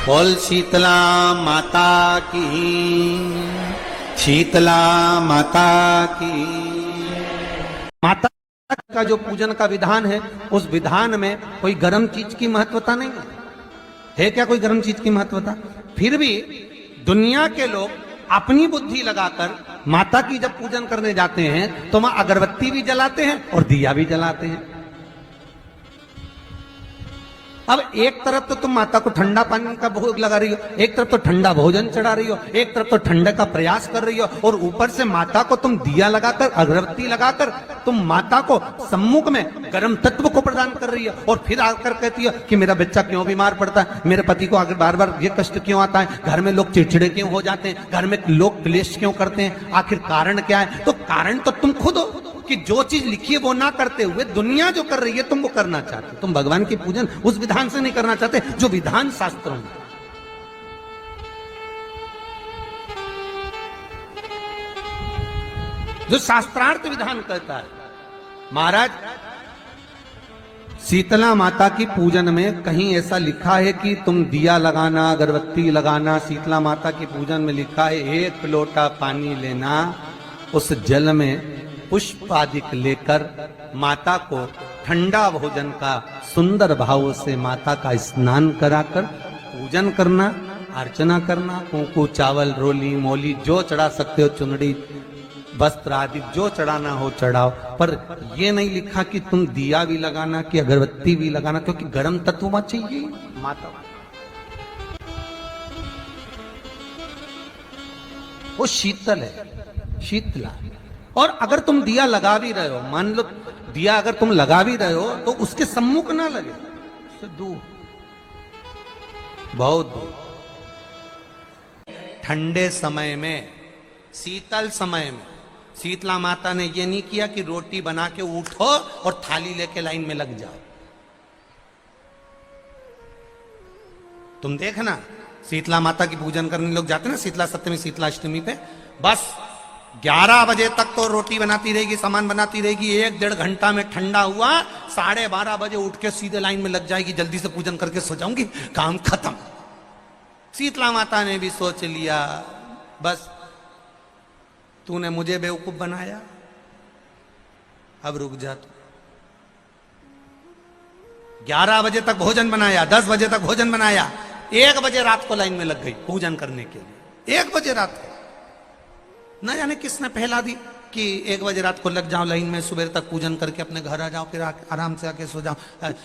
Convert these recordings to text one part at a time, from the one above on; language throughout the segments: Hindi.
बोल शीतला माता की, शीतला माता की। माता का जो पूजन का विधान है, उस विधान में कोई गर्म चीज की महत्वता नहीं है क्या? कोई गर्म चीज की महत्वता? फिर भी दुनिया के लोग अपनी बुद्धि लगाकर माता की जब पूजन करने जाते हैं तो वहां अगरबत्ती भी जलाते हैं और दिया भी जलाते हैं। अब एक तरफ तो तुम माता को ठंडा पानी का भोग लगा रही हो, एक तरफ तो ठंडा भोजन चढ़ा रही हो, एक तरफ तो ठंडे का प्रयास कर रही हो, और ऊपर से माता को तुम दिया लगाकर, अगरबत्ती लगाकर तुम माता को सम्मुख में गर्म तत्व को प्रदान कर रही हो। और फिर आकर कहती हो कि मेरा बच्चा क्यों बीमार पड़ता है, मेरे पति को आगे बार बार ये कष्ट क्यों आता है, घर में लोग चिड़चिड़े क्यों हो जाते हैं, घर में लोग क्लेश क्यों करते हैं, आखिर कारण क्या है? तो कारण तो तुम खुद हो कि जो चीज लिखी है वो ना करते हुए दुनिया जो कर रही है तुम वो करना चाहते हो। तुम भगवान की पूजन उस विधान से नहीं करना चाहते जो विधान शास्त्रों में। जो शास्त्रार्थ विधान कहता है। महाराज, शीतला माता की पूजन में कहीं ऐसा लिखा है कि तुम दिया लगाना, अगरबत्ती लगाना? शीतला माता की पूजन में लिखा है 1 लोटा पानी लेना, उस जल में पुष्प आदि लेकर माता को ठंडा भोजन का सुंदर भाव से माता का स्नान कराकर पूजन करना, अर्चना करना, कुंकू, चावल, रोली, मोली जो चढ़ा सकते हो, चुनड़ी, वस्त्र आदि जो चढ़ाना हो चढ़ाओ। पर यह नहीं लिखा कि तुम दिया भी लगाना कि अगरबत्ती भी लगाना, क्योंकि गर्म तत्व मत चाहिए माता। वो शीतल है, शीतला। और अगर तुम दिया लगा भी रहे हो, मान लो दिया अगर तुम लगा भी रहे हो तो उसके सम्मुख ना लगे, उससे दूर, बहुत दूर। ठंडे समय में, शीतल समय में शीतला माता ने यह नहीं किया कि रोटी बना के उठो और थाली लेके लाइन में लग जाओ। तुम देखना, शीतला माता की पूजन करने लोग जाते ना शीतला सप्तमी, शीतला अष्टमी पे, बस 11 बजे तक तो रोटी बनाती रहेगी, सामान बनाती रहेगी, 1-1.5 घंटा में ठंडा हुआ, 12:30 बजे उठ के सीधे लाइन में लग जाएगी, जल्दी से पूजन करके सो जाऊंगी, काम खत्म। शीतला माता ने भी सोच लिया, बस तूने मुझे बेवकूफ बनाया, अब रुक जा तू। 11 बजे तक भोजन बनाया, 10 बजे तक भोजन बनाया, 1 बजे रात को लाइन में लग गई पूजन करने के लिए। 1 बजे रात को न जाने किसने पहला दी कि 1 बजे रात को लग जाओ लाइन में, सुबह तक पूजन करके अपने घर आ जाओ, फिर आराम से आके सो जाओ।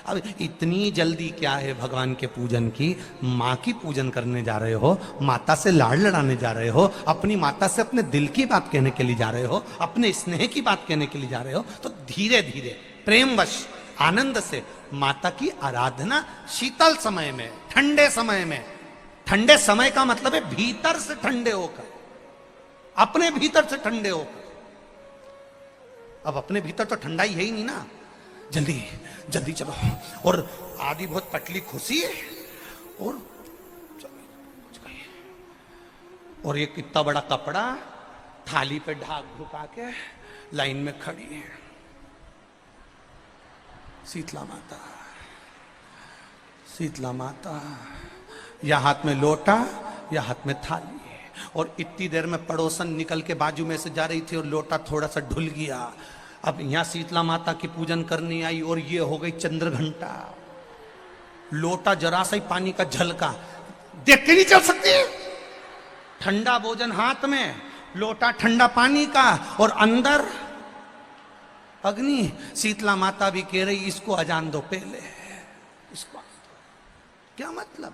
अब इतनी जल्दी क्या है भगवान के पूजन की? माँ की पूजन करने जा रहे हो, माता से लाड़ लड़ाने जा रहे हो, अपनी माता से अपने दिल की बात कहने के लिए जा रहे हो, अपने स्नेह की बात कहने के लिए जा रहे हो, तो धीरे धीरे प्रेमवश आनंद से माता की आराधना शीतल समय में, ठंडे समय में। ठंडे समय का मतलब है भीतर से ठंडे होकर, अपने भीतर से ठंडे होकर। अब अपने भीतर तो ठंडा ही है ही नहीं ना, जल्दी जल्दी चलो। और आदि बहुत पतली खुशी है, और ये कितना बड़ा कपड़ा थाली पे ढाक ढुका के लाइन में खड़ी है शीतला माता। शीतला माता, या हाथ में लोटा या हाथ में थाली, और इतनी देर में पड़ोसन निकल के बाजू में से जा रही थी और लोटा थोड़ा सा ढुल गया। अब यहां शीतला माता की पूजन करनी आई और ये हो गई चंद्र घंटा। लोटा जरा सा ही पानी का झलका, देख के नहीं चल सकती। ठंडा भोजन हाथ में, लोटा ठंडा पानी का, और अंदर अग्नि। शीतला माता भी कह रही इसको अजान दो पहले, इसको क्या मतलब?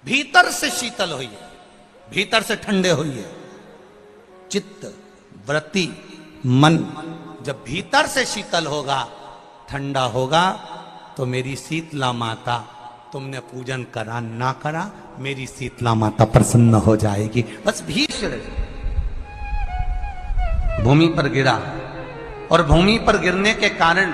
भीतर से शीतल होइए, भीतर से ठंडे होइए। चित्त, वृत्ति, मन जब भीतर से शीतल होगा, ठंडा होगा, तो मेरी शीतला माता, तुमने पूजन करा ना करा, मेरी शीतला माता प्रसन्न हो जाएगी। बस भीष्म भूमि पर गिरा, और भूमि पर गिरने के कारण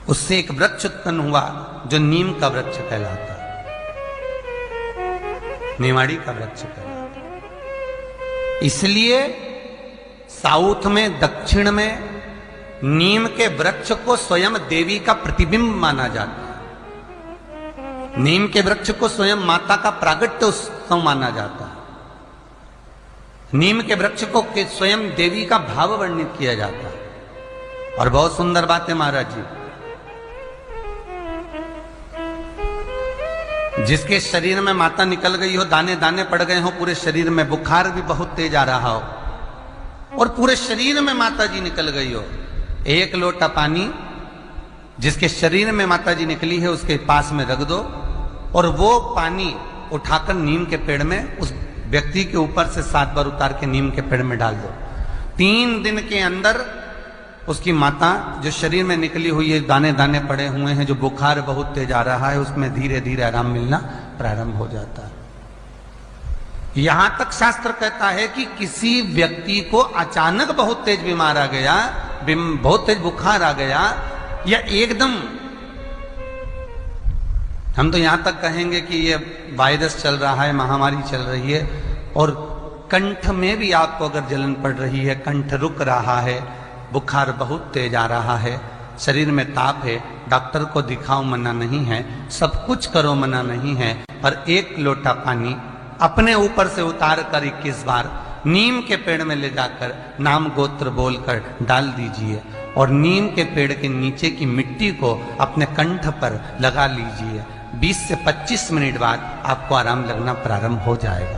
उससे एक वृक्ष उत्पन्न हुआ जो नीम का वृक्ष कहलाता, नेवाड़ी का वृक्ष कहलाता। इसलिए साउथ में, दक्षिण में नीम के वृक्ष को स्वयं देवी का प्रतिबिंब माना जाता है। नीम के वृक्ष को स्वयं माता का प्रागट्य उत्सव माना जाता है। नीम के वृक्ष को स्वयं देवी का भाव वर्णित किया जाता है। और बहुत सुंदर बात है महाराज जी, जिसके शरीर में माता निकल गई हो, दाने दाने पड़ गए हो पूरे शरीर में, बुखार भी बहुत तेज आ रहा हो और पूरे शरीर में माता जी निकल गई हो, एक लोटा पानी जिसके शरीर में माता जी निकली है उसके पास में रख दो और वो पानी उठाकर नीम के पेड़ में उस व्यक्ति के ऊपर से 7 बार उतार के नीम के पेड़ में डाल दो। 3 दिन के अंदर उसकी माता जो शरीर में निकली हुई है, दाने दाने पड़े हुए हैं, जो बुखार बहुत तेज आ रहा है, उसमें धीरे धीरे आराम मिलना प्रारंभ हो जाता है। यहां तक शास्त्र कहता है कि किसी व्यक्ति को अचानक बहुत तेज बीमार आ गया, बहुत तेज बुखार आ गया, या एकदम, हम तो यहां तक कहेंगे कि ये वायरस चल रहा है, महामारी चल रही है और कंठ में भी आपको अगर जलन पड़ रही है, कंठ रुक रहा है, बुखार बहुत तेज आ रहा है, शरीर में ताप है, डॉक्टर को दिखाओ मना नहीं है, सब कुछ करो मना नहीं है, पर 1 लोटा पानी अपने ऊपर से उतार कर 21 बार नीम के पेड़ में ले जाकर नाम गोत्र बोलकर डाल दीजिए और नीम के पेड़ के नीचे की मिट्टी को अपने कंठ पर लगा लीजिए। 20 से 25 मिनट बाद आपको आराम लगना प्रारंभ हो जाएगा।